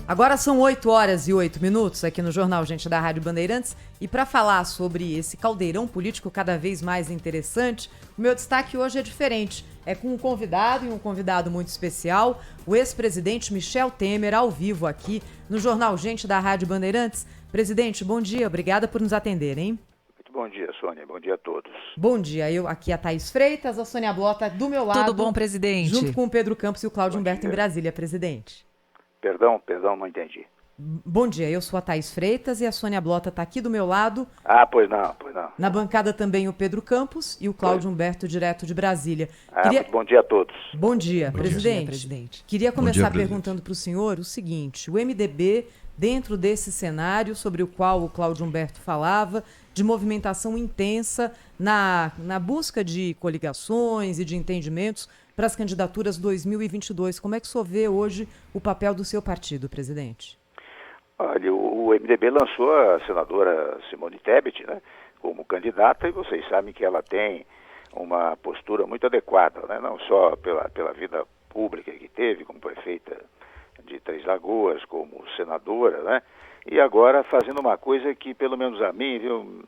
Agora são 8h08 aqui no Jornal Gente da Rádio Bandeirantes e para falar sobre esse caldeirão político cada vez mais interessante, o meu destaque hoje é diferente. É com um convidado muito especial, o ex-presidente Michel Temer, ao vivo aqui no Jornal Gente da Rádio Bandeirantes. Presidente, bom dia, obrigada por nos atender, hein? Muito bom dia, Sônia, bom dia a todos. Bom dia, eu aqui a Thaís Freitas, a Sônia Blota do meu lado. Tudo bom, presidente? Junto com o Pedro Campos e o Cláudio Humberto em Brasília, presidente. Perdão, não entendi. Bom dia, eu sou a Thaís Freitas e a Sônia Blota está aqui do meu lado. Pois não. Na bancada também o Pedro Campos e o Cláudio Humberto, direto de Brasília. Muito bom dia a todos. Bom dia, presidente. Queria começar perguntando para o senhor o seguinte: o MDB, dentro desse cenário sobre o qual o Cláudio Humberto falava, de movimentação intensa na busca de coligações e de entendimentos para as candidaturas 2022, como é que o senhor vê hoje o papel do seu partido, presidente? Olha, o MDB lançou a senadora Simone Tebet, né, como candidata, e vocês sabem que ela tem uma postura muito adequada, né, não só pela vida pública que teve, como prefeita de Três Lagoas, como senadora, né, e agora fazendo uma coisa que, pelo menos a mim, viu,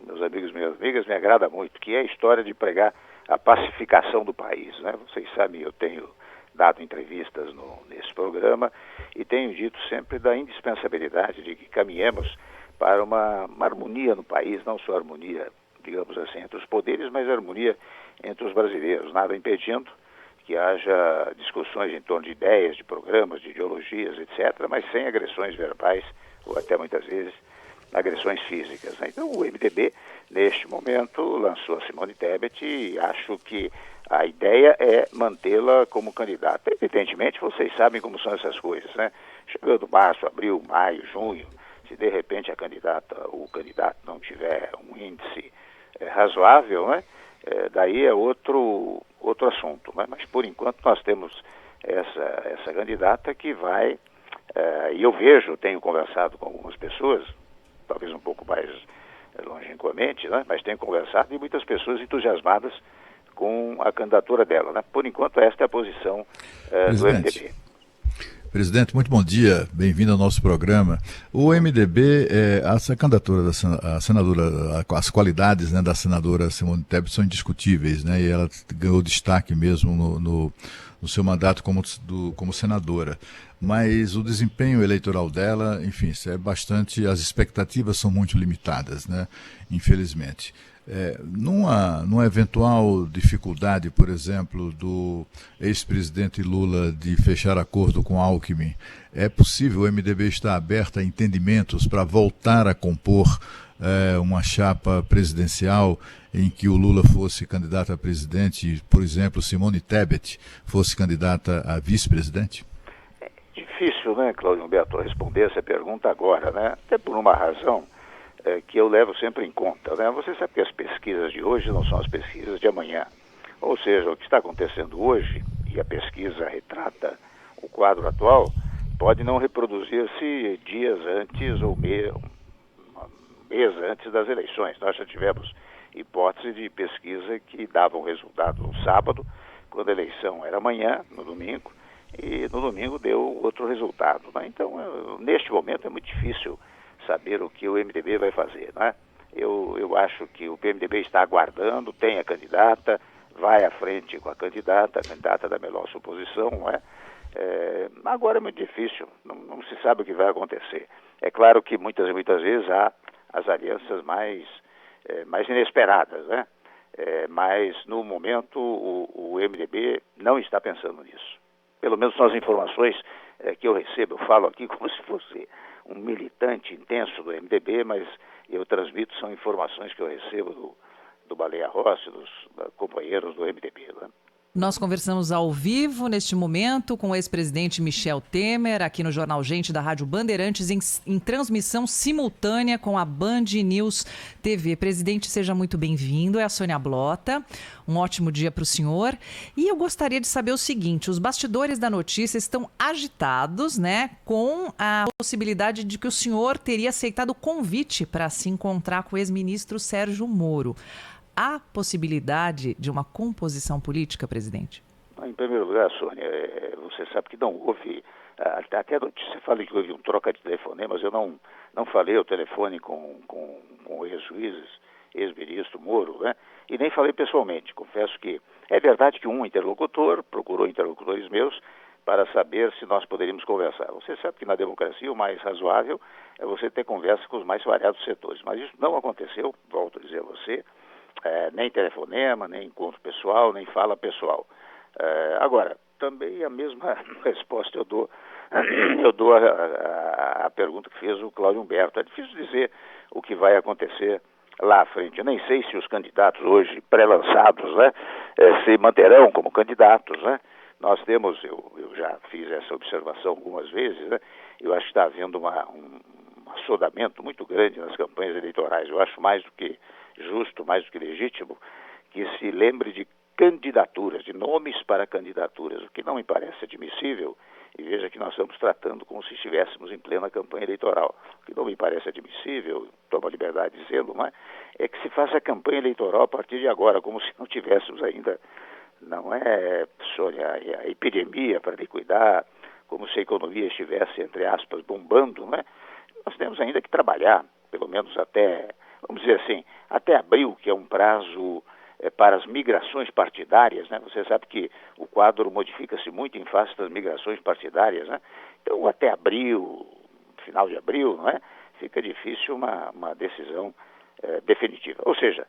meus amigos e minhas amigas, me agrada muito, que é a história de pregar a pacificação do país, né? Vocês sabem, eu tenho dado entrevistas nesse programa e tenho dito sempre da indispensabilidade de que caminhemos para uma harmonia no país, não só harmonia, digamos assim, entre os poderes, mas harmonia entre os brasileiros, nada impedindo que haja discussões em torno de ideias, de programas, de ideologias, etc., mas sem agressões verbais ou até muitas vezes agressões físicas, né? Então o MDB, neste momento, lançou a Simone Tebet e acho que a ideia é mantê-la como candidata. Evidentemente, vocês sabem como são essas coisas, né? Chegando março, abril, maio, junho, se de repente a candidata ou o candidato não tiver um índice razoável, né? Daí é outro assunto, né? Mas por enquanto nós temos essa candidata que vai, e eu tenho conversado com algumas pessoas, talvez um pouco mais longínquamente, né? Mas tenho conversado e muitas pessoas entusiasmadas com a candidatura dela, né? Por enquanto, esta é a posição do MDB. Presidente, muito bom dia, bem-vindo ao nosso programa. O MDB, essa candidatura da senadora, as qualidades, né, da senadora Simone Tebet são indiscutíveis, né? E ela ganhou destaque mesmo no seu mandato como senadora. Mas o desempenho eleitoral dela, enfim, as expectativas são muito limitadas, né? Infelizmente. Numa eventual dificuldade, por exemplo, do ex-presidente Lula de fechar acordo com Alckmin, é possível o MDB estar aberto a entendimentos para voltar a compor uma chapa presidencial em que o Lula fosse candidato a presidente e, por exemplo, Simone Tebet fosse candidata a vice-presidente? É difícil, né, Cláudio Humberto, responder essa pergunta agora, né? Até por uma razão que eu levo sempre em conta, né? Você sabe que as pesquisas de hoje não são as pesquisas de amanhã. Ou seja, o que está acontecendo hoje, e a pesquisa retrata o quadro atual, pode não reproduzir-se dias antes ou mês antes das eleições. Nós já tivemos hipótese de pesquisa que davam resultado no sábado, quando a eleição era amanhã, no domingo, e no domingo deu outro resultado, né? Então, neste momento é muito difícil saber o que o MDB vai fazer, né? Eu acho que o PMDB está aguardando, tem a candidata, vai à frente com a candidata da melhor suposição, não é? Agora é muito difícil, não se sabe o que vai acontecer. É claro que muitas vezes há as alianças mais inesperadas, né? Mas no momento o MDB não está pensando nisso. Pelo menos são as informações que eu recebo. Eu falo aqui como se fosse um militante intenso do MDB, mas eu transmito, são informações que eu recebo do Baleia Rossi, dos companheiros do MDB, né? Nós conversamos ao vivo, neste momento, com o ex-presidente Michel Temer, aqui no Jornal Gente da Rádio Bandeirantes, em transmissão simultânea com a Band News TV. Presidente, seja muito bem-vindo, é a Sônia Blota. Um ótimo dia para o senhor. E eu gostaria de saber o seguinte, os bastidores da notícia estão agitados, né, com a possibilidade de que o senhor teria aceitado o convite para se encontrar com o ex-ministro Sérgio Moro. Há possibilidade de uma composição política, presidente? Em primeiro lugar, Sônia, você sabe que não houve Até a notícia fala que houve um troca de telefonemas, eu não falei ao telefone com o ex-juiz, ex-ministro Moro, né? E nem falei pessoalmente. Confesso que é verdade que um interlocutor procurou interlocutores meus para saber se nós poderíamos conversar. Você sabe que na democracia o mais razoável é você ter conversa com os mais variados setores, mas isso não aconteceu, volto a dizer a você, nem telefonema, nem encontro pessoal, nem fala pessoal. Agora, também a mesma resposta eu dou a pergunta que fez o Cláudio Humberto. É difícil dizer o que vai acontecer lá à frente. Eu nem sei se os candidatos hoje pré-lançados, né, se manterão como candidatos, né? Nós temos, eu já fiz essa observação algumas vezes, né? Eu acho que está havendo um assodamento muito grande nas campanhas eleitorais. Eu acho mais do que justo, mais do que legítimo, que se lembre de candidaturas, de nomes para candidaturas, o que não me parece admissível, e veja que nós estamos tratando como se estivéssemos em plena campanha eleitoral. O que não me parece admissível, tomo a liberdade de dizê-lo, é que se faça a campanha eleitoral a partir de agora, como se não tivéssemos ainda, não é, Sônia, a epidemia para liquidar, como se a economia estivesse, entre aspas, bombando, né? Nós temos ainda que trabalhar, pelo menos até, vamos dizer assim, até abril, que é um prazo para as migrações partidárias, né? Você sabe que o quadro modifica-se muito em face das migrações partidárias, né? Então, até abril, final de abril, não é? Fica difícil uma decisão definitiva. Ou seja,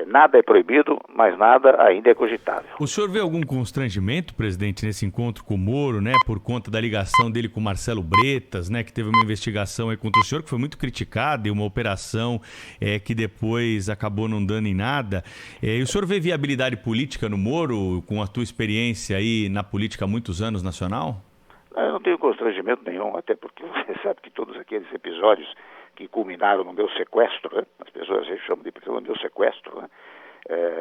nada é proibido, mas nada ainda é cogitável. O senhor vê algum constrangimento, presidente, nesse encontro com o Moro, né, por conta da ligação dele com Marcelo Bretas, né, que teve uma investigação aí contra o senhor, que foi muito criticada, e uma operação que depois acabou não dando em nada. E o senhor vê viabilidade política no Moro, com a tua experiência aí na política há muitos anos nacional? Eu não tenho constrangimento nenhum, até porque você sabe que todos aqueles episódios que culminaram no meu sequestro, né? As pessoas chamam de no meu sequestro, né?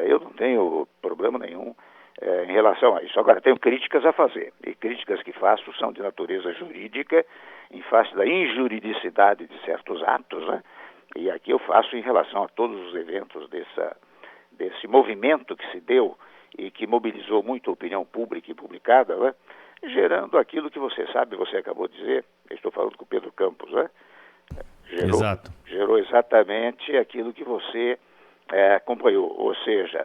Eu não tenho problema nenhum em relação a isso. Agora, tenho críticas a fazer, e críticas que faço são de natureza jurídica, em face da injuridicidade de certos atos, né? E aqui eu faço em relação a todos os eventos desse movimento que se deu e que mobilizou muito a opinião pública e publicada, né? Gerando aquilo que você sabe, você acabou de dizer, eu estou falando com o Pedro Campos, né? Gerou exatamente aquilo que você acompanhou, ou seja,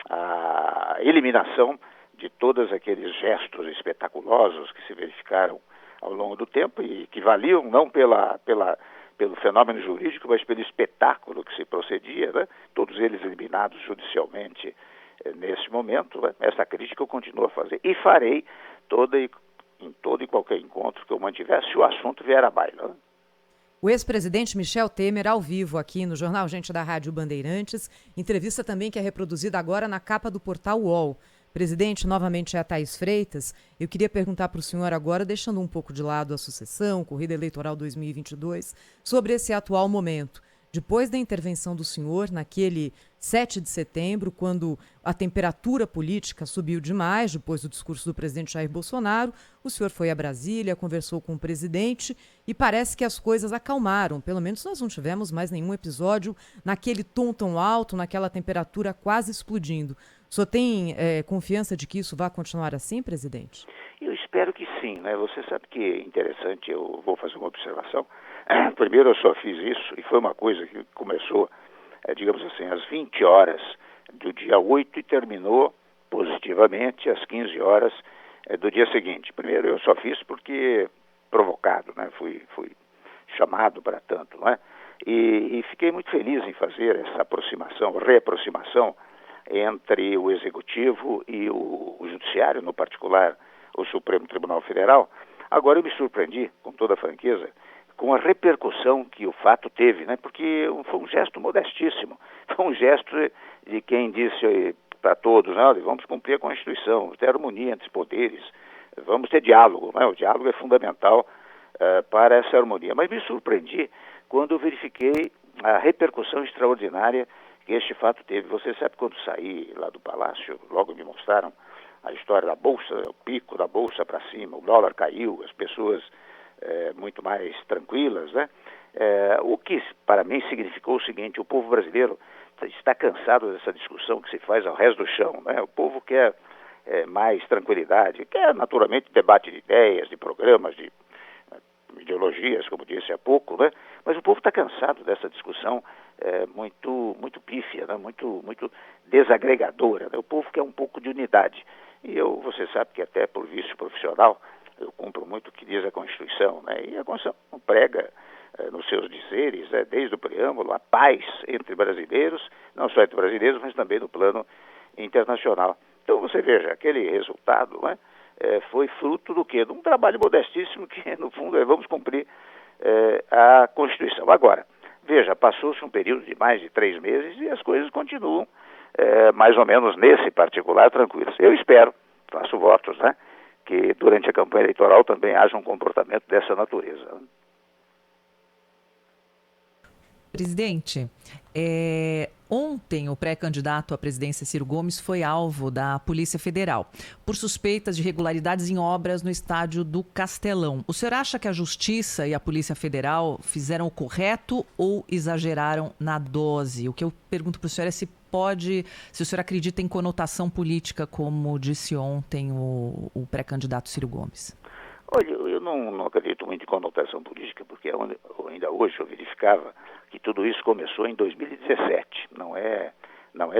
a eliminação de todos aqueles gestos espetaculosos que se verificaram ao longo do tempo e que valiam não pelo fenômeno jurídico, mas pelo espetáculo que se procedia, né? Todos eles eliminados judicialmente nesse momento, né? Essa crítica eu continuo a fazer e farei em todo e qualquer encontro que eu mantiver, se o assunto vier à baila, né? O ex-presidente Michel Temer, ao vivo aqui no Jornal Gente da Rádio Bandeirantes, entrevista também que é reproduzida agora na capa do portal UOL. Presidente, novamente é a Thaís Freitas. Eu queria perguntar para o senhor agora, deixando um pouco de lado a sucessão, corrida eleitoral 2022, sobre esse atual momento. Depois da intervenção do senhor, naquele 7 de setembro, quando a temperatura política subiu demais, depois do discurso do presidente Jair Bolsonaro, o senhor foi a Brasília, conversou com o presidente e parece que as coisas acalmaram. Pelo menos nós não tivemos mais nenhum episódio naquele tom tão alto, naquela temperatura quase explodindo. O senhor tem confiança de que isso vai continuar assim, presidente? Eu espero que sim, né? Você sabe que é interessante, eu vou fazer uma observação. Primeiro eu só fiz isso, e foi uma coisa que começou, digamos assim, às 20 horas do dia 8 e terminou positivamente às 15 horas do dia seguinte. Primeiro eu só fiz porque provocado, né? Fui chamado para tanto, né? E fiquei muito feliz em fazer essa reaproximação entre o Executivo e o Judiciário, no particular o Supremo Tribunal Federal. Agora eu me surpreendi, com toda a franqueza, com a repercussão que o fato teve, né? Porque foi um gesto modestíssimo, foi um gesto de quem disse para todos, né? Vamos cumprir a Constituição, ter harmonia entre os poderes, vamos ter diálogo, né? O diálogo é fundamental para essa harmonia. Mas me surpreendi quando eu verifiquei a repercussão extraordinária que este fato teve. Você sabe, quando saí lá do Palácio, logo me mostraram a história da Bolsa, o pico da Bolsa para cima, o dólar caiu, as pessoas muito mais tranquilas, né? O que para mim significou o seguinte: o povo brasileiro está cansado dessa discussão que se faz ao resto do chão, né? O povo quer mais tranquilidade, quer naturalmente debate de ideias, de programas, de ideologias, como disse há pouco, né? Mas o povo está cansado dessa discussão muito pífia, né? muito desagregadora, né? O povo quer um pouco de unidade. E você sabe que até por vício profissional, eu cumpro muito o que diz a Constituição, né? E a Constituição prega nos seus dizeres, desde o preâmbulo, a paz entre brasileiros, não só entre brasileiros, mas também no plano internacional. Então você veja, aquele resultado, né, foi fruto do quê? De um trabalho modestíssimo que, no fundo, vamos cumprir a Constituição. Agora, veja, passou-se um período de mais de 3 meses e as coisas continuam mais ou menos nesse particular tranquilas. Eu espero, faço votos, né, que durante a campanha eleitoral também haja um comportamento dessa natureza. Presidente, ontem o pré-candidato à presidência Ciro Gomes foi alvo da Polícia Federal por suspeitas de irregularidades em obras no estádio do Castelão. O senhor acha que a Justiça e a Polícia Federal fizeram o correto ou exageraram na dose? O que eu pergunto para o senhor é se o senhor acredita em conotação política, como disse ontem o pré-candidato Ciro Gomes. Olha, eu não acredito muito em conotação política, porque ainda hoje eu verificava que tudo isso começou em 2017, não é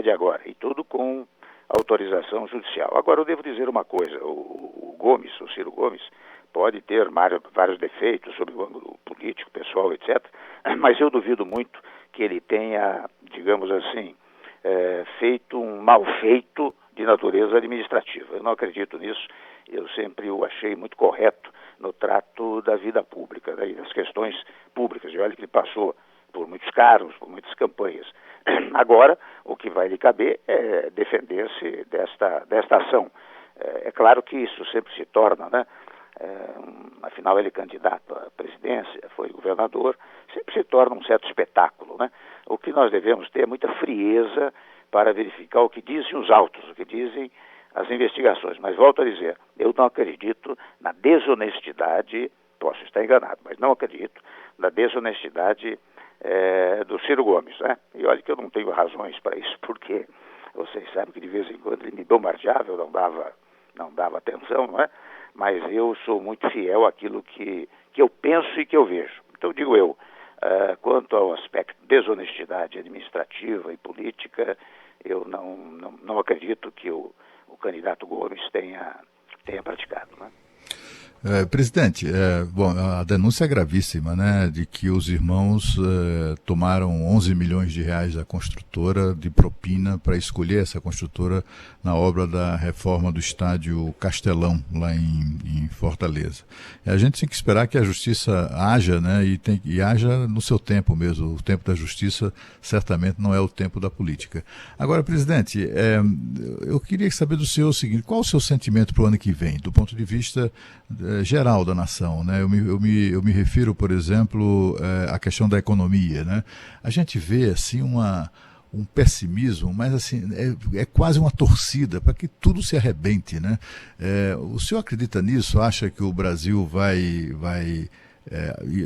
de agora, e tudo com autorização judicial. Agora, eu devo dizer uma coisa, o Ciro Gomes, pode ter vários defeitos sobre o ângulo político, pessoal, etc., mas eu duvido muito que ele tenha, digamos assim, feito um mal feito de natureza administrativa. Eu não acredito nisso. Eu sempre o achei muito correto no trato da vida pública, né, e das questões públicas. E olha que ele passou por muitos cargos, por muitas campanhas. Agora, o que vai lhe caber é defender-se desta ação. É claro que isso sempre se torna, né? Afinal, ele é candidato à presidência, foi governador, sempre se torna um certo espetáculo, né? O que nós devemos ter é muita frieza para verificar o que dizem os autos, o que dizem as investigações. Mas volto a dizer, eu não acredito na desonestidade, posso estar enganado, mas não acredito na desonestidade do Ciro Gomes, né? E olha que eu não tenho razões para isso, porque vocês sabem que de vez em quando ele me bombardeava, eu não dava atenção, não é? Mas eu sou muito fiel àquilo que eu penso e que eu vejo. Então digo eu, quanto ao aspecto de desonestidade administrativa e política, eu não acredito que o candidato Gomes tenha praticado, né? Presidente, bom, a denúncia é gravíssima, né, de que os irmãos tomaram 11 milhões de reais da construtora de propina para escolher essa construtora na obra da reforma do estádio Castelão, lá em Fortaleza. A gente tem que esperar que a justiça haja, né, e haja no seu tempo mesmo. O tempo da justiça certamente não é o tempo da política. Agora, presidente, eu queria saber do senhor o seguinte: qual o seu sentimento para o ano que vem, do ponto de vista geral da nação, né? Eu me refiro, por exemplo, à questão da economia, né? A gente vê assim um pessimismo, mas assim é quase uma torcida para que tudo se arrebente, né? O senhor acredita nisso? Acha que o Brasil vai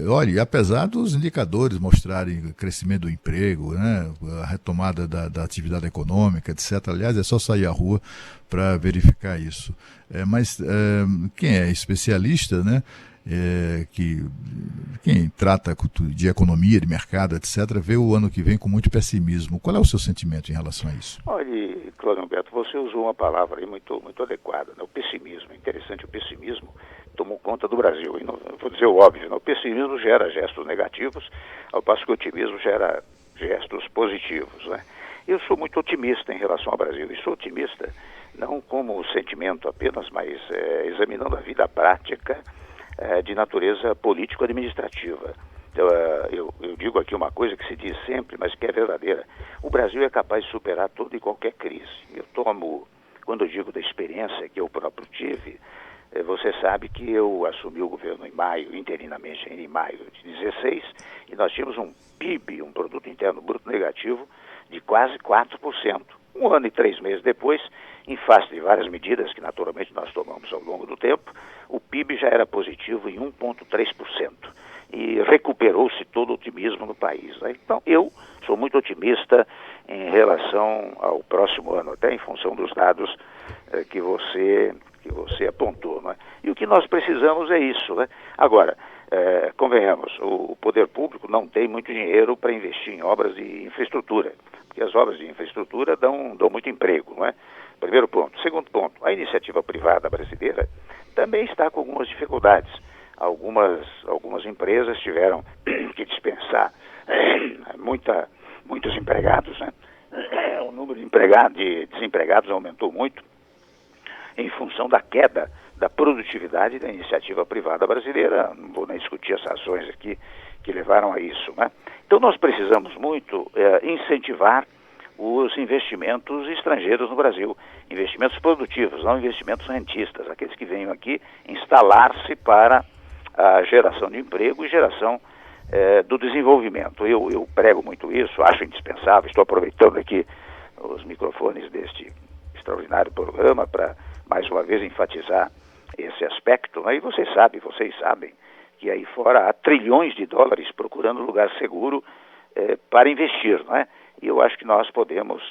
olha, apesar dos indicadores mostrarem crescimento do emprego, né, a retomada da atividade econômica, etc. Aliás, é só sair à rua para verificar isso. Mas quem é especialista, né, quem trata de economia, de mercado, etc., vê o ano que vem com muito pessimismo. Qual é o seu sentimento em relação a isso? Olha, Cláudio Humberto, você usou uma palavra aí muito adequada, né? O pessimismo. Interessante, o pessimismo tomou conta do Brasil. E não, vou dizer o óbvio, né? O pessimismo gera gestos negativos, ao passo que o otimismo gera gestos positivos, né? Eu sou muito otimista em relação ao Brasil, e sou otimista não como sentimento apenas, mas examinando a vida prática de natureza político-administrativa. Então, eu digo aqui uma coisa que se diz sempre, mas que é verdadeira. O Brasil é capaz de superar toda e qualquer crise. Quando eu digo da experiência que eu próprio tive, você sabe que eu assumi o governo interinamente em maio de 2016, e nós tínhamos um PIB, um Produto Interno Bruto negativo, de quase 4%. 1 ano e 3 meses depois, em face de várias medidas que naturalmente nós tomamos ao longo do tempo, o PIB já era positivo em 1,3%. E recuperou-se todo o otimismo no país, né? Então, eu sou muito otimista em relação ao próximo ano, até em função dos dados que você apontou, né? E o que nós precisamos é isso, né? Agora, Convenhamos, o poder público não tem muito dinheiro para investir em obras de infraestrutura, porque as obras de infraestrutura dão muito emprego, não é? Primeiro ponto. Segundo ponto, a iniciativa privada brasileira também está com algumas dificuldades. Algumas empresas tiveram que dispensar muitos empregados, né? O número de desempregados aumentou muito em função da queda da produtividade da iniciativa privada brasileira. Não vou nem discutir as razões aqui que levaram a isso, né? Então nós precisamos muito incentivar os investimentos estrangeiros no Brasil, investimentos produtivos, não investimentos rentistas, aqueles que venham aqui instalar-se para a geração de emprego e geração do desenvolvimento. Eu prego muito isso, acho indispensável, estou aproveitando aqui os microfones deste extraordinário programa para, mais uma vez, enfatizar esse aspecto, né? E vocês sabem que aí fora há trilhões de dólares procurando lugar seguro para investir, não é? E eu acho que nós podemos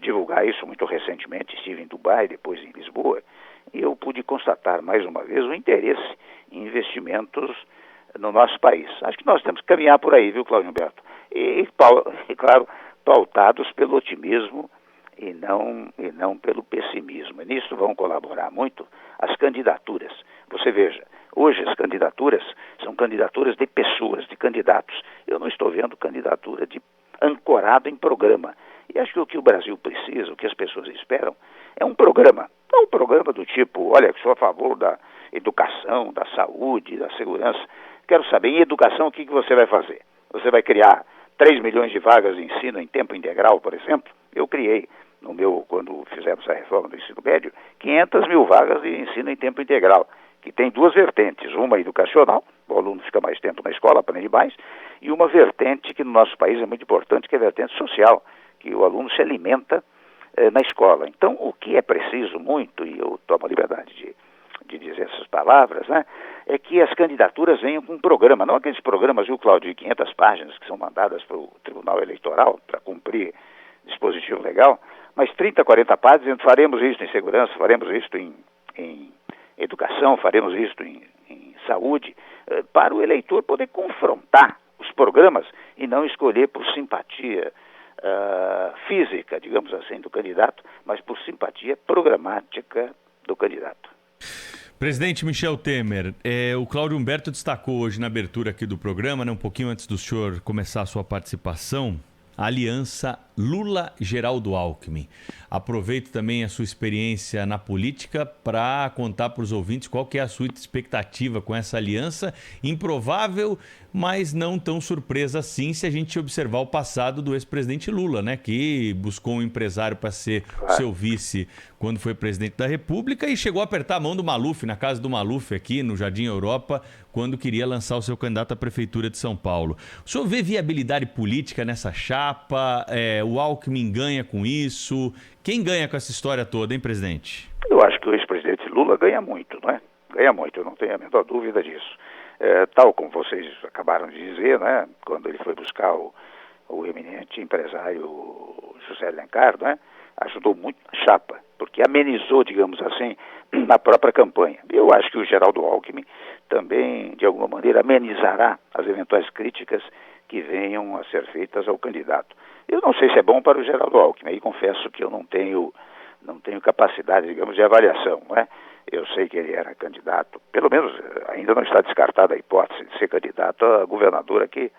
divulgar isso. Muito recentemente estive em Dubai, depois em Lisboa, e eu pude constatar mais uma vez o interesse em investimentos no nosso país. Acho que nós temos que caminhar por aí, viu, Cláudio Humberto? E claro, pautados pelo otimismo e não pelo pessimismo. E nisso vão colaborar muito as candidaturas. Você veja, hoje as candidaturas são candidaturas de pessoas, de candidatos. Eu não estou vendo candidatura ancorada em programa. E acho que o que o Brasil precisa, o que as pessoas esperam, é um programa. Não um programa do tipo, olha, sou a favor da educação, da saúde, da segurança. Quero saber, em educação, o que você vai fazer? Você vai criar 3 milhões de vagas de ensino em tempo integral, por exemplo? Eu criei, quando fizemos a reforma do ensino médio, 500 mil vagas de ensino em tempo integral, que tem duas vertentes, uma educacional, o aluno fica mais tempo na escola, aprende mais, e uma vertente que no nosso país é muito importante, que é a vertente social, que o aluno se alimenta na escola. Então, o que é preciso muito, e eu tomo a liberdade de dizer essas palavras, né, é que as candidaturas venham com um programa, não aqueles programas, viu, Cláudio, de 500 páginas que são mandadas para o Tribunal Eleitoral para cumprir dispositivo legal, mas 30, 40 páginas, dizendo, faremos isso em segurança, faremos isso em educação, faremos isso em saúde, para o eleitor poder confrontar os programas e não escolher por simpatia física, digamos assim, do candidato, mas por simpatia programática do candidato. Presidente Michel Temer, o Cláudio Humberto destacou hoje na abertura aqui do programa, né, um pouquinho antes do senhor começar a sua participação, a aliança Lula-Geraldo Alckmin. Aproveito também a sua experiência na política para contar para os ouvintes qual que é a sua expectativa com essa aliança. Improvável, mas não tão surpresa assim se a gente observar o passado do ex-presidente Lula, né, que buscou um empresário para ser seu vice quando foi presidente da República e chegou a apertar a mão do Maluf, na casa do Maluf aqui no Jardim Europa, quando queria lançar o seu candidato à Prefeitura de São Paulo. O senhor vê viabilidade política nessa chapa? O Alckmin ganha com isso? Quem ganha com essa história toda, hein, presidente? Eu acho que o ex-presidente Lula ganha muito, não é? Ganha muito, eu não tenho a menor dúvida disso. Tal como vocês acabaram de dizer, né? Quando ele foi buscar o eminente empresário José Alencar, né? Ajudou muito a chapa, porque amenizou, digamos assim, na própria campanha. Eu acho que o Geraldo Alckmin também, de alguma maneira, amenizará as eventuais críticas que venham a ser feitas ao candidato. Eu não sei se é bom para o Geraldo Alckmin, aí confesso que eu não tenho capacidade, digamos, de avaliação, né? Eu sei que ele era candidato, pelo menos ainda não está descartada a hipótese de ser candidato a governador aqui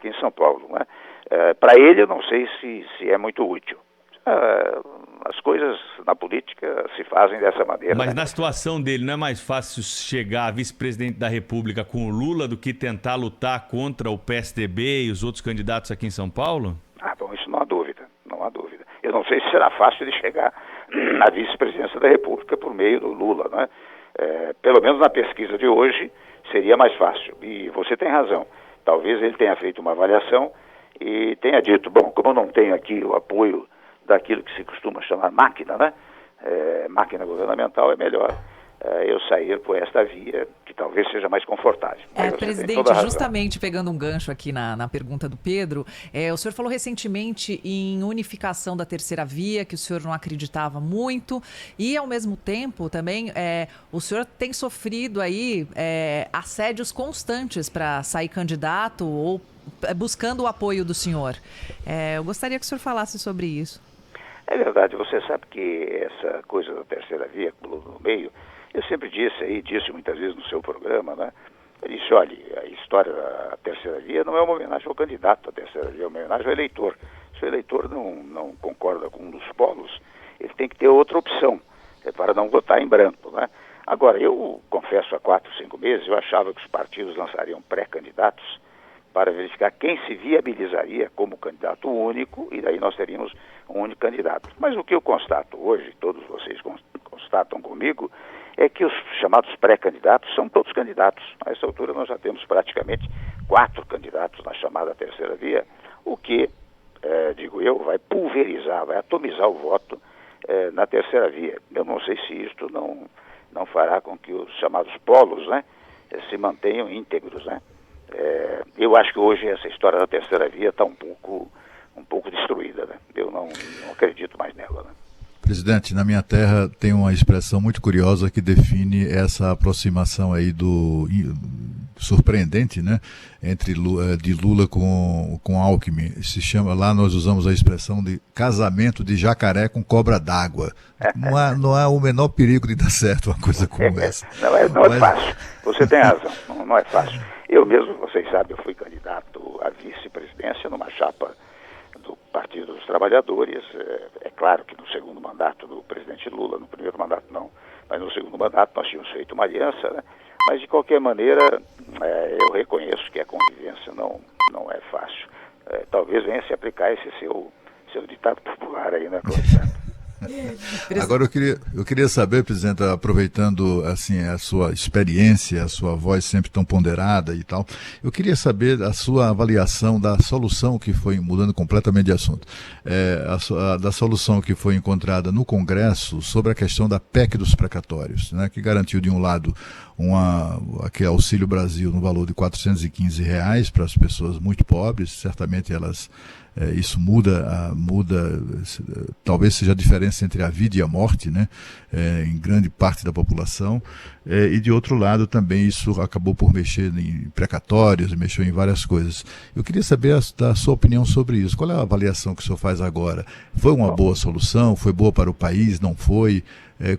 em São Paulo, né? Para ele eu não sei se é muito útil. As coisas na política se fazem dessa maneira. Mas, né? Na situação dele, não é mais fácil chegar a vice-presidente da República com o Lula do que tentar lutar contra o PSDB e os outros candidatos aqui em São Paulo? Bom, isso não há dúvida, não há dúvida. Eu não sei se será fácil de chegar na vice-presidência da República por meio do Lula, né? Pelo menos na pesquisa de hoje seria mais fácil. E você tem razão. Talvez ele tenha feito uma avaliação e tenha dito, bom, como eu não tenho aqui o apoio daquilo que se costuma chamar máquina, né? Máquina governamental, é melhor eu sair por esta via, que talvez seja mais confortável. Presidente, justamente pegando um gancho aqui na pergunta do Pedro, o senhor falou recentemente em unificação da terceira via, que o senhor não acreditava muito, e ao mesmo tempo também o senhor tem sofrido aí assédios constantes para sair candidato ou buscando o apoio do senhor. Eu gostaria que o senhor falasse sobre isso. É verdade, você sabe que essa coisa da terceira via, no meio, eu sempre disse muitas vezes no seu programa, né? Eu disse, olha, a história da terceira via não é uma homenagem ao candidato, a terceira via é uma homenagem ao eleitor. Se o eleitor não concorda com um dos polos, ele tem que ter outra opção, para não votar em branco, né? Agora, eu confesso, há 4, 5 meses, eu achava que os partidos lançariam pré-candidatos para verificar quem se viabilizaria como candidato único, e daí nós teríamos um único candidato. Mas o que eu constato hoje, todos vocês constatam comigo, é que os chamados pré-candidatos são todos candidatos. A essa altura nós já temos praticamente 4 candidatos na chamada terceira via, o que, digo eu, vai pulverizar, vai atomizar o voto na terceira via. Eu não sei se isto não fará com que os chamados polos, né, se mantenham íntegros, né? Eu acho que hoje essa história da terceira via está um pouco destruída, né? Eu não acredito mais nela, né? Presidente, na minha terra tem uma expressão muito curiosa que define essa aproximação aí surpreendente, né, de Lula com Alckmin. Se chama, lá nós usamos a expressão de casamento de jacaré com cobra d'água. Não há o menor perigo de dar certo uma coisa como essa. Não é fácil. Você tem razão. Não é fácil. Eu mesmo, vocês sabem, eu fui candidato à vice-presidência numa chapa do Partido dos Trabalhadores. É claro que no segundo mandato do presidente Lula, no primeiro mandato não, mas no segundo mandato nós tínhamos feito uma aliança, né? Mas de qualquer maneira, eu reconheço que a convivência não é fácil. Talvez venha se aplicar esse seu ditado popular aí, né, Claudio? Agora eu queria saber, presidente, aproveitando assim a sua experiência, a sua voz sempre tão ponderada e tal, eu queria saber a sua avaliação da solução que foi, mudando completamente de assunto, da solução que foi encontrada no Congresso sobre a questão da PEC dos precatórios, né, que garantiu de um lado aquele Auxílio Brasil no valor de R$415 para as pessoas muito pobres, certamente isso muda, talvez seja a diferença entre a vida e a morte, né, em grande parte da população, e de outro lado também isso acabou por mexer em precatórios, mexeu em várias coisas. Eu queria saber da sua opinião sobre isso. Qual é a avaliação que o senhor faz agora? Foi uma boa solução? Foi boa para o país? Não foi?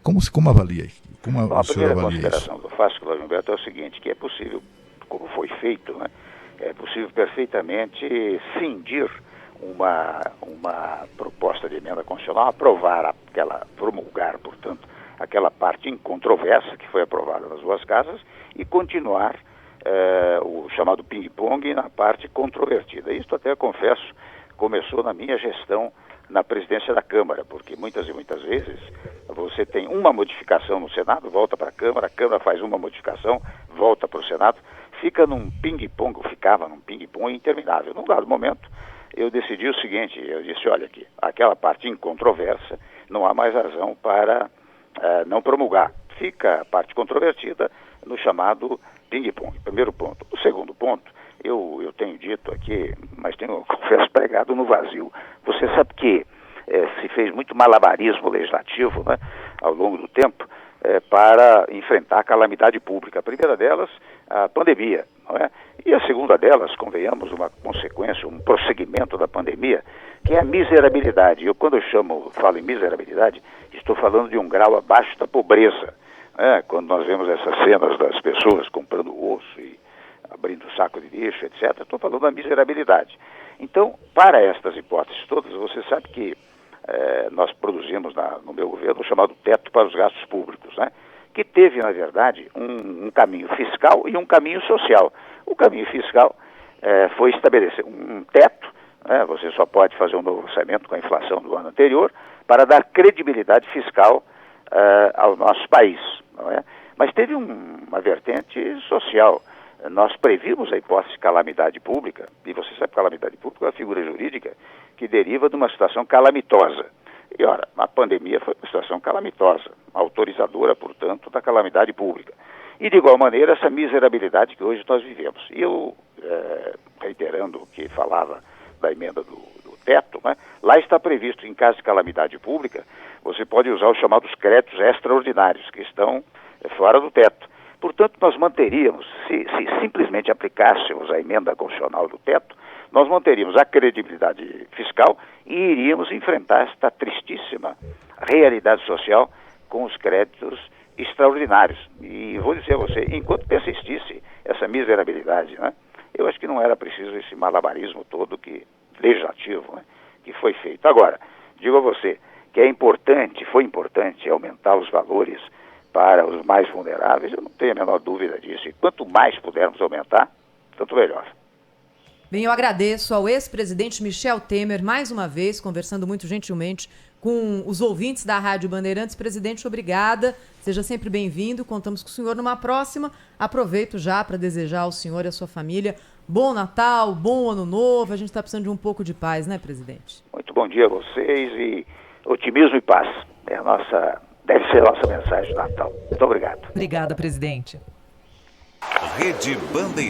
Como avalia? A primeira consideração que eu faço, Cláudio Humberto, é o seguinte, que é possível, como foi feito, né, é possível perfeitamente cindir uma proposta de emenda constitucional, promulgar, portanto, aquela parte incontroversa que foi aprovada nas duas casas e continuar o chamado ping-pong na parte controvertida. Isto até, confesso, começou na minha gestão na presidência da Câmara, porque muitas e muitas vezes você tem uma modificação no Senado, volta para a Câmara faz uma modificação, volta para o Senado, ficava num ping-pong interminável. Num dado momento, eu decidi o seguinte, eu disse, olha aqui, aquela parte incontroversa, não há mais razão para não promulgar. Fica a parte controvertida no chamado ping-pong, primeiro ponto. O segundo ponto, eu tenho dito aqui, mas tenho, confesso, pregado no vazio. Você sabe que se fez muito malabarismo legislativo, né, ao longo do tempo, para enfrentar a calamidade pública. A primeira delas, a pandemia, não é? E a segunda delas, convenhamos, uma consequência, um prosseguimento da pandemia, que é a miserabilidade. Quando eu falo em miserabilidade, estou falando de um grau abaixo da pobreza. Quando nós vemos essas cenas das pessoas comprando osso e abrindo saco de lixo, etc., estou falando da miserabilidade. Então, para estas hipóteses todas, você sabe que nós produzimos no meu governo o chamado teto para os gastos públicos, né? Que teve, na verdade, um caminho fiscal e um caminho social. O caminho fiscal foi estabelecer um teto, né? Você só pode fazer um novo orçamento com a inflação do ano anterior para dar credibilidade fiscal ao nosso país, não é? Mas teve uma vertente social. Nós previmos a hipótese de calamidade pública, e você sabe que calamidade pública é uma figura jurídica que deriva de uma situação calamitosa. E, ora, a pandemia foi uma situação calamitosa, autorizadora, portanto, da calamidade pública. E, de igual maneira, essa miserabilidade que hoje nós vivemos. E eu, reiterando o que falava da emenda do teto, né, lá está previsto, em caso de calamidade pública, você pode usar os chamados créditos extraordinários, que estão fora do teto. Portanto, nós manteríamos, se simplesmente aplicássemos a emenda constitucional do teto, nós manteríamos a credibilidade fiscal e iríamos enfrentar esta tristíssima realidade social com os créditos extraordinários. E vou dizer a você, enquanto persistisse essa miserabilidade, né, eu acho que não era preciso esse malabarismo todo legislativo, né, que foi feito. Agora, digo a você que foi importante aumentar os valores para os mais vulneráveis, eu não tenho a menor dúvida disso. E quanto mais pudermos aumentar, tanto melhor. Bem, eu agradeço ao ex-presidente Michel Temer, mais uma vez, conversando muito gentilmente com os ouvintes da Rádio Bandeirantes. Presidente, obrigada. Seja sempre bem-vindo. Contamos com o senhor numa próxima. Aproveito já para desejar ao senhor e à sua família bom Natal, bom Ano Novo. A gente está precisando de um pouco de paz, né, presidente? Muito bom dia a vocês e otimismo e paz. Deve ser a nossa mensagem de Natal. Muito obrigado. Obrigada, presidente. Rede Bandeirantes.